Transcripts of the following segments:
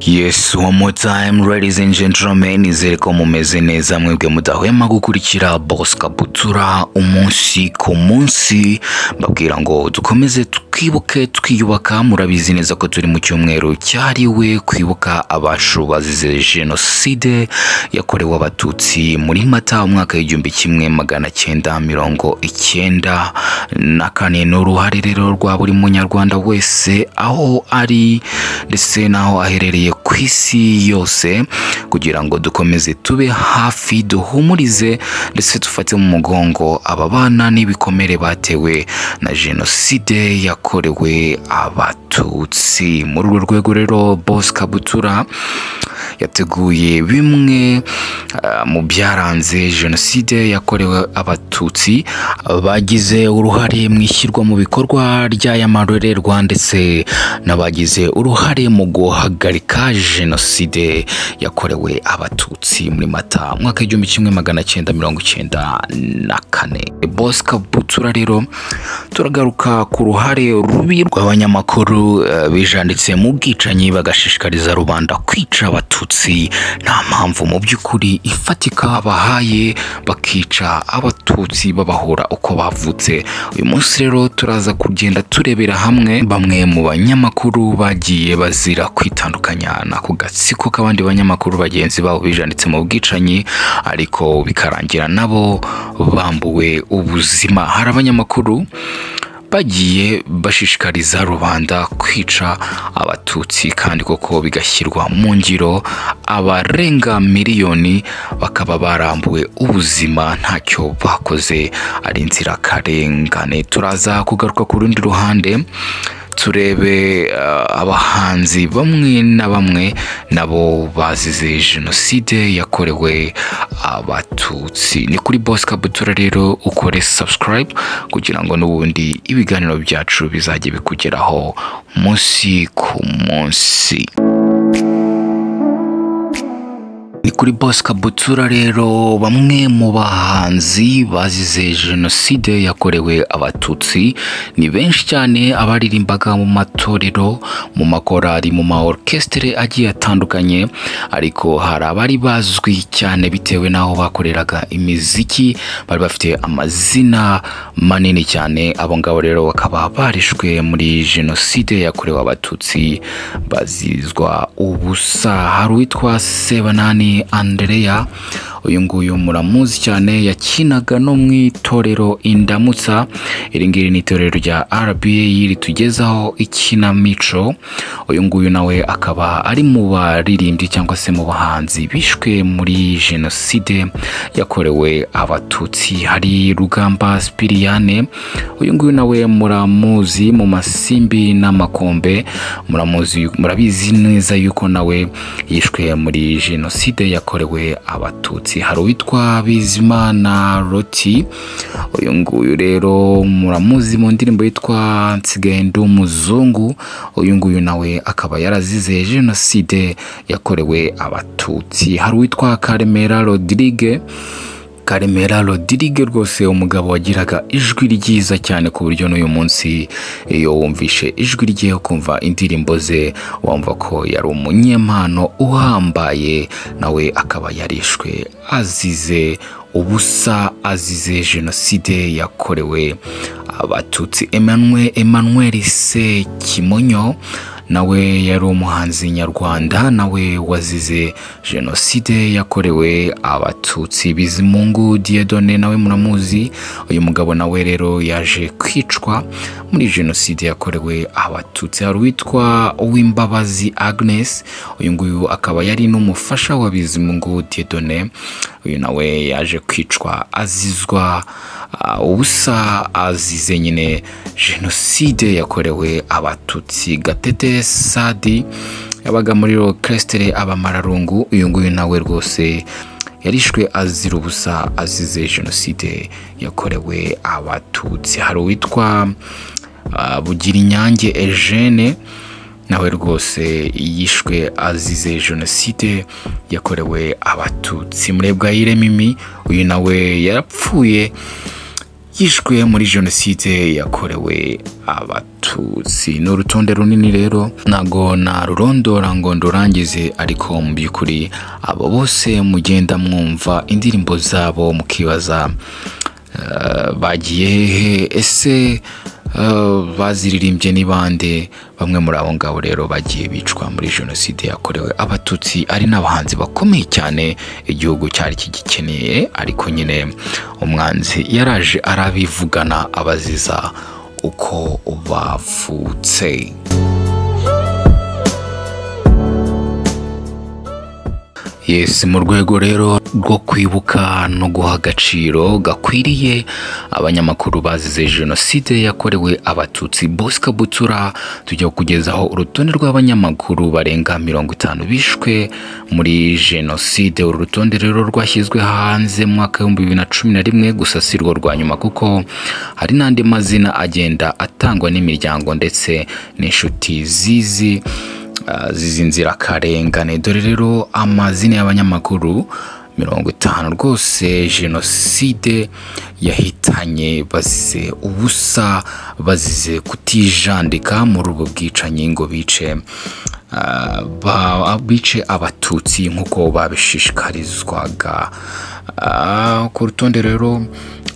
Yes, one more time, ladies and gentlemen, nizere ko mumeze neza mwebwe mudahwema gukurikira Boss Kabutura umunsi ku munsi. Mbabwira ngo dukomeze twibuke twiyubaka. Murabizi neza ko turi mu cyumweru cyariwe kwibuka abacu bazize genocide yakorewe abatutsi muri Mata umwaka w'igihumbi kimwe magana cyenda mirongo icyenda na kane. N'uruhare rero rwa buri munyarwanda wese aho ari ndetse naho aherereye ku isi yose kugira ngo dukomeze tube hafi, duhumurize ndetse dufate mu mugongo aba bana n'ibikomere batewe na genocide yakorewe abatutsi. Muri urwo rwego rero Boss Kabutura yateguye bimwe mu byaranze genocide yakorewe abatutsi bagize uruhare mu ishyirwa mu bikorwa ry'aya marorerwa ndetse n'abagize uruhare mu guhagarika genocide yakorewe abatutsi muri Mata umwaka w'igihumbi kimwe magana cyenda mirongo icyenda na kane. Boss Kabutura rero turagaruka ku ruhare rubi rw'abanyamakuru bijanditse mu bwicanyi bagashishikariza rubanda kwica abatutsi nta mpamvu mu by'ukuri ifatika bahaye, bakica abatutsi babahora uko bavutse. Uyu munsi rero turaza kugenda turebera hamwe bamwe mu banyamakuru bagiye bazira kwitandukanya n'ako gatsiko k'abandi banyamakuru bagenzi babo bijanditse mu bwicanyi ariko bikarangira nabo bambuwe ubuzima. Hari abanyamakuru bagiye bashishikariza rubanda kwica abatutsi kandi koko bigashyirwa mu ngiro, abarenga miliyoni bakaba barambuwe ubuzima ntacyo bakoze, ari inzirakarengane. Turaza kugaruka ku rundi ruhande turebe abahanzi bamwe na bamwe nabo bazize genocide yakorewe abatutsi. Ni kuri Boss Kabutura rero ukore subscribe kugira ngo n'ubundi ibiganiro byacu bizajye bikugeraho munsi ku munsi. Ni kuri Boss Kabutura rero bamwe mu bahanzi bazize genocide yakorewe abatutsi ni benshi cyane, abaririmbaga mu matorero, mu makorari, mu maorchestre agiye atandukanye, ariko hari abari bazwi cyane bitewe n'aho bakoreraga imiziki, bari bafite amazina manini cyane. Abo ngabo rero bakaba barishwe muri genocide yakorewe abatutsi bazizwa ubusa. Hari uwitwa Sebanani Andrea, uyu nguyu muramuzi cyane, yakinaga no mu itorero Indamutsa. Iri ngiri ni itorero rya RBA ritugezaho ikinamico. Uyu nguyu nawe akaba ari mu baririmbyi cyangwa se mu bahanzi bishwe muri genocide yakorewe abatutsi. Hari Rugamba Spiriane, uyu nguyu nawe muramuzi mu Masimbi n'Amakombe, murabizi neza yuko nawe yishwe muri genocide yakorewe abatutsi. Hari uwitwa Bizimana Roti, uyu nguyu rero muramuzi mu ndirimbo yitwa Nsigaye ndi umuzungu. Uyu nguyu nawe akaba yarazize genocide yakorewe abatutsi. Hari uwitwa Karemera Rodrigue rwose umugabo wagiraga ijwi ryiza cyane ku buryo n'uyu munsi iyo wumvishe ijwi rye ukumva indirimbo ze wumva ko yari umunyempano uhambaye. Nawe akaba yarishwe azize ubusa, azize genocide yakorewe abatutsi. Emmanuel Sekimonyo nawe yari umuhanzi nyarwanda, nawe wazize genocide yakorewe abatutsi. Bizimungu Dieudonné nawe muramuzi, uyu mugabo nawe rero yaje kwicwa muri genocide yakorewe abatutsi. Hari uwitwa Uwimbabazi Agnes, uyu nguyu akaba yari n'umufasha wa Bizimungu Dieudonné. Uyu nawe yaje kwicwa azizwa ubusa, azize nyine genocide yakorewe abatutsi. Gatete Sadi yabaga muri orchestre Abamararungu, uyu nguyu nawe rwose yarishwe azira ubusa, azize genocide yakorewe abatutsi. Hari uwitwa Bugirinyange Eugene, nawe rwose yishwe azize genocide yakorewe abatutsi. Murebwayire Mimi, uyu nawe yarapfuye yishwe muri jenoside yakorewe abatutsi. N'urutonde runini rero nago na rurondora ngo ndurangize, ariko mu byukuri abo bose mugenda mwumva indirimbo zabo mukibaza bagiye hehe, ese baziririmbye ni bande? Bamwe muri abo ngabo rero bagiye bicwa muri jenoside yakorewe abatutsi, ari n'abahanzi bakomeye cyane igihugu cyari kigikeneye, ariko nyine umwanzi yaraje arabivugana abaziza uko bavutse. Yes, mu rwego rero rwo kwibuka no guha agaciro gakwiriye abanyamakuru bazize jenoside yakorewe abatutsi, Bosco Butura tujya kugezaho urutonde rw'abanyamakuru barenga 50 bishwe muri jenoside. Uru rutonde rero rwashyizwe hanze mu mwaka wa 2011, gusa si rwo rwa nyuma kuko hari n'andi mazina agenda atangwa n'imiryango ndetse n'inshuti zizi nzirakarengane. Dore rero amazina y'abanyamakuru 50 rwose jenoside yahitanye bazize ubusa, bazize kutijandika muri ubu bwicanyi ngo bice abatutsi nk'uko babishishikarizwaga. Ku rutonde rero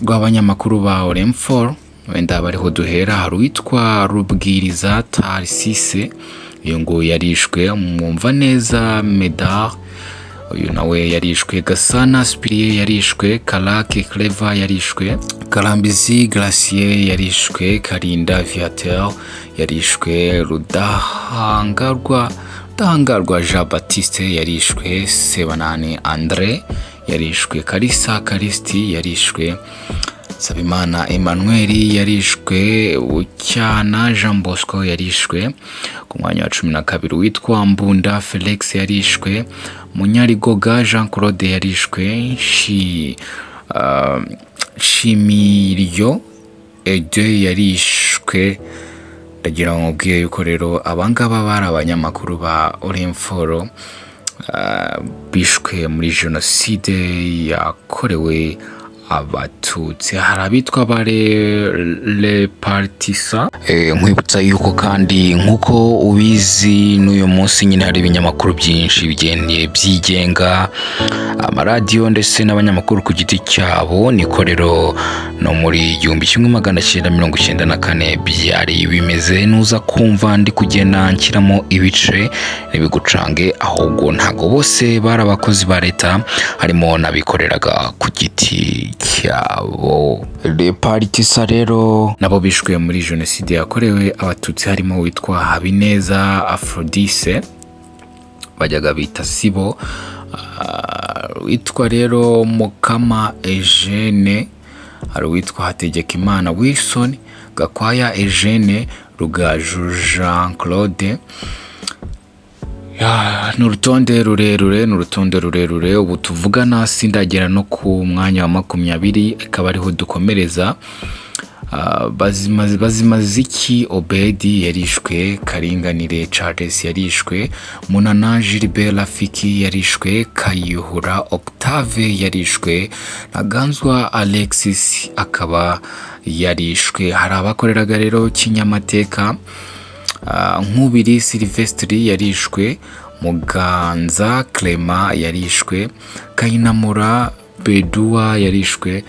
rw'abanyamakuru ba Orinfor wenda bariho duhera, hari uwitwa Rubwiriza Tarsise, uyu ngo yarishwe. Mwumva neza Medard, uyu nawe yarishwe. Gasana Spirie yarishwe. Karake Clever yarishwe. Karambizi Glacier yarishwe. Karinda Viateur yarishwe. Rudahangarwa Jean Baptiste yarishwe. Sebanani Andre yarishwe. Kalisa Karisti yarishwe. Sabimana Emmanuel yarishwe. Ucyana Jean Bosco yarishwe. Ku mwanya wa 12 witwa Mbunda Felix yarishwe. Munyarigoga Jean Claude yarishwe. Shimirio Ede yarishwe. Ndagira ngo mbwiye yuko rero abangaba bari abanyamakuru ba Orinfor bishwe muri jenoside yakorewe abatutsi. Hari abitwa bare partisa. Nkwibutsa yuko kandi nkuko ubizi n'uyu munsi nyine hari ibinyamakuru byinshi bigendeye byigenga, amaradiyo ndetse n'abanyamakuru ku giti cyabo. Niko rero no muri 1994 byari bimeze. Nuza kumva ndi kugenda nshyiramo ibice n'ibigucange, ahubwo ntago bose bari abakozi ba leta, harimo nabikoreraga ku giti cyabo. Repartisa rero nabo bishwe muri jenoside yakorewe abatutsi, harimo witwa Habineza Aphrodise bajyaga bita Sibo, witwa rero Mukama Eugene, hari witwa Hategekimana Wilson, Gakwaya Eugene, Rugaju Jean Claude. N'urutonde rurerure. Ubu tuvugana sindagera no ku mwanya wa 20, akaba ariho dukomereza. Bazimaziki Obedi yarishwe. Karinganire Charles yarishwe. Munana Gilbert Rafiki yarishwe. Kayihura Octave yarishwe. Naganzwa Alexis akaba yarishwe. Hari abakoreraga rero kinyamateka, Nkubiri Sylvestre yarishwe. Muganza Clement yarishwe. Kayinamura Bedua yarishwe,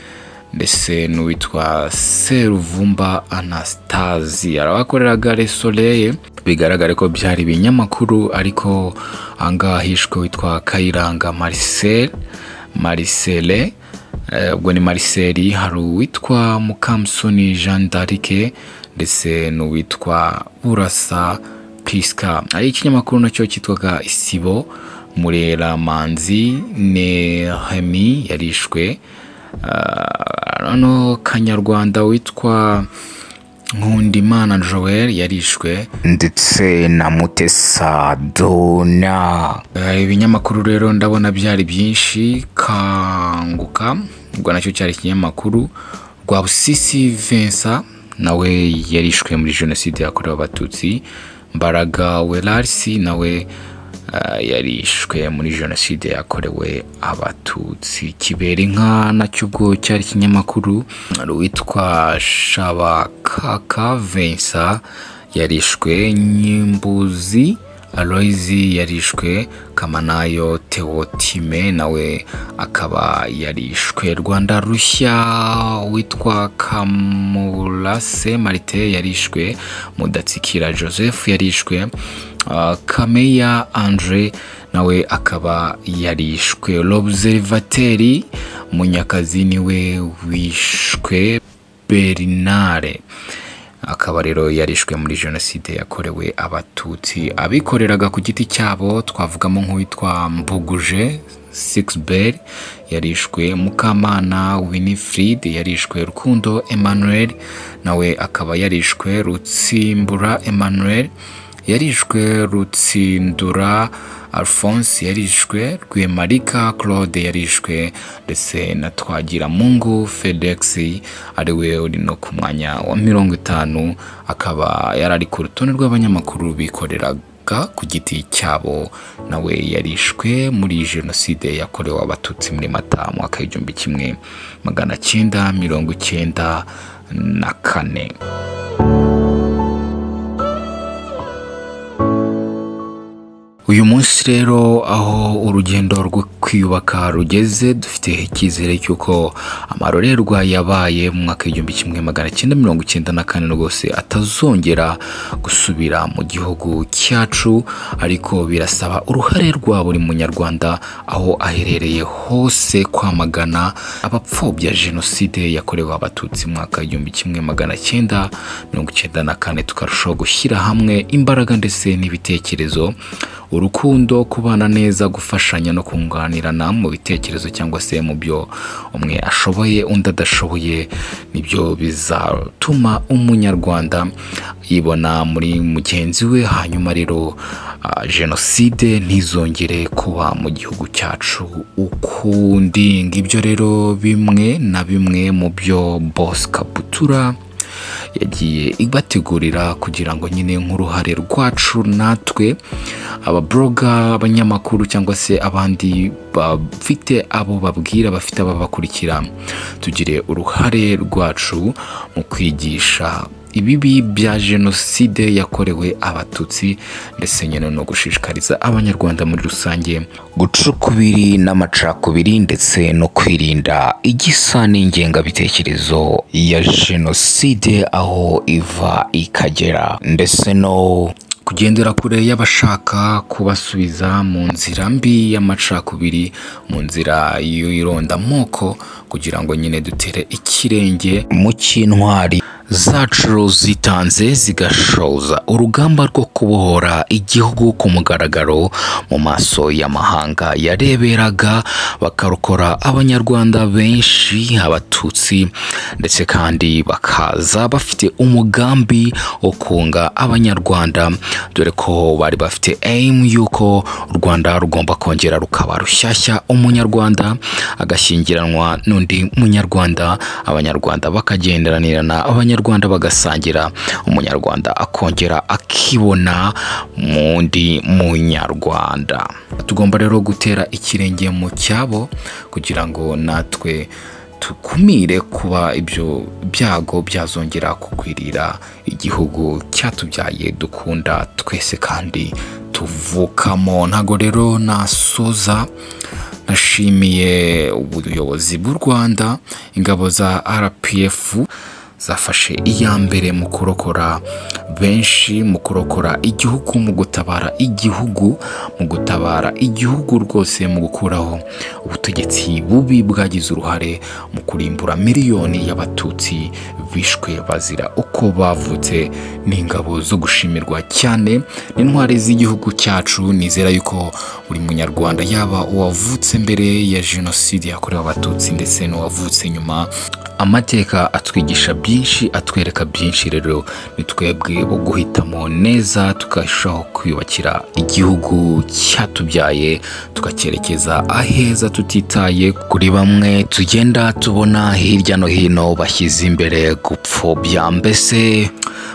ndetse n'uwitwa Seruvumba Anastasia. Arabakoreraga Le Soleil, bigaragare ko byari ibinyamakuru, ariko anga hishwe witwa Kayiranga Marcele, ubwo ni Marceli. Hari uwitwa Mukamsoni Jean d'Arc, ndetse n'uwitwa Burasa Piska. Ari ikinyamakuru nacyo cyitwaga Isibo. Murera Manzi Nehemi yarishwe. Ano Kanyarwanda witwa Nkundimana Joel yarishwe, ndetse na Mutesa Dona. Ibinyamakuru rero ndabona byari byinshi. Kanguka ubwo nacyo cyari ikinyamakuru. Rwabusisi Vincent nawe yarishwe muri jenoside yakorewe abatutsi. Mbaraga Welarsi nawe yarishwe muri jenoside yakorewe abatutsi. Kiberinka nacyo ubwo cyari ikinyamakuru, witwa Shabakaka Vincent yarishwe, Nyimbuzi Aloyizi yarishwe, Kamanayo Theotime nawe akaba yarishwe, Rwanda Rushya witwa Kamurase Marite yarishwe, Mudatsikira Joseph yarishwe, Kameya Andre nawe akaba yarishwe, L'Observateri Munyakazi niwe wishwe, Bernard akaba rero yarishwe muri jenoside yakorewe abatutsi. Abikoreraga ku giti cyabo twavugamo nk'uwitwa Mbuguje Sixbel yarishwe, Mukamana Winifred yarishwe, Rukundo Emmanuel nawe akaba yarishwe, Rutsimbura Emmanuel yarishwe, Rutsindura Alphonse yarishwe, Rwemarika Claude yarishwe, ndetse na Twagiramungu Felix ariwe uri no ku mwanya wa 50 akaba yarari ku rutonde rw'abanyamakuru bikoreraga ku giti cyabo, nawe yarishwe muri jenoside yakorewe abatutsi muri Mata mu mwaka w'1994. Uyu munsi rero aho urugendo rwo kwiyubaka rugeze, dufite icyizere cy'uko amarorerwa yabaye mu mwaka w'1994 rwose atazongera gusubira mu gihugu cyacu, ariko birasaba uruhare rwa buri munyarwanda aho aherereye hose kwamagana abapfobya jenoside yakorewe abatutsi mu mwaka w'1994, tukarushaho gushyira hamwe imbaraga ndetse n'ibitekerezo, urukundo, kubana neza, gufashanya no kunganirana mu bitekerezo cyangwa se mu byo umwe ashoboye undi adashoboye, nibyo bizatuma umunyarwanda yibona muri mugenzi we, hanyuma rero jenoside ntizongere kuba mu gihugu cyacu ukundi. Ngibyo rero bimwe na bimwe mu byo Boss Kabutura yagiye ibategurira kugira ngo nyine nk'uruhare rwacu natwe ababloga, abanyamakuru cyangwa se abandi bafite abo babwira, bafite ababakurikira, tugire uruhare rwacu mu kwigisha ibibi bya jenoside yakorewe abatutsi, ndetse nyine no gushishikariza abanyarwanda muri rusange gucukubiri n'amacakubiri, ndetse no kwirinda igisa n'ingengabitekerezo ya jenoside aho iva ikagera, ndetse no kugendera kure y'abashaka kubasubiza mu nzira mbi y'amacakubiri, mu nzira y'irondamoko, kugira ngo nyine dutere ikirenge mu cy'intwari zacu zitanze zigashoza urugamba rwo kubohora igihugu ku mugaragaro mu maso y'amahanga yareberaga, bakarukora abanyarwanda benshi, abatutsi, ndetse kandi bakaza bafite umugambi wo kunga abanyarwanda, dore ko bari bafite aim yuko u Rwanda rugomba kongera rukaba rushyashya, umunyarwanda agashyingiranwa n'undi munyarwanda, abanyarwanda bakagenderanirana, abanyarwanda bagasangira, umunyarwanda akongera akibona mu ndi munyarwanda. Tugomba rero gutera ikirenge mu cyabo kugira ngo natwe tukumire kuba ibyo byago byazongera kukwirira igihugu cyatubyaye dukunda twese kandi tuvukamo. Ntago rero nasoza nashimiye ubuyobozi bw'u Rwanda, ingabo za RPF zafashe iya mbere mu kurokora benshi, mu kurokora igihugu, mu gutabara igihugu, rwose mu gukuraho ubutegetsi bubi bwagize uruhare mu kurimbura miliyoni y'abatutsi bishwe bazira uko bavutse. n'ingabo zo gushimirwa cyane n'intwari z'igihugu cyacu. Nizera yuko buri munyarwanda, yaba uwavutse mbere ya jenoside yakorewe abatutsi ndetse n'uwavutse nyuma, amateka atwigisha byinshi, atwereka byinshi, rero ni twebwe bo guhitamo neza tukarushaho kwiyubakira igihugu cyatubyaye tukacyerekeza aheza, tutitaye kuri bamwe tugenda tubona hirya no hino bashyize imbere gupfobya, mbese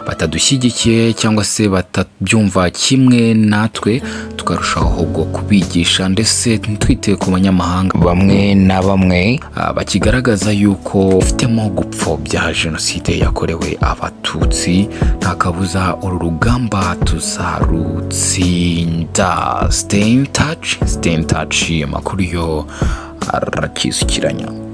batadushyigikiye cyangwa se batabyumva kimwe natwe, tukarushaho ahubwo kubigisha ndetse twite ku banyamahanga bamwe na bamwe bakigaragaza yuko ufitemo gupfobya jenoside yakorewe abatutsi. Nta kabuza uru rugamba tuzarutsinda. Stay in touch, amakuru yo arakisukiranya.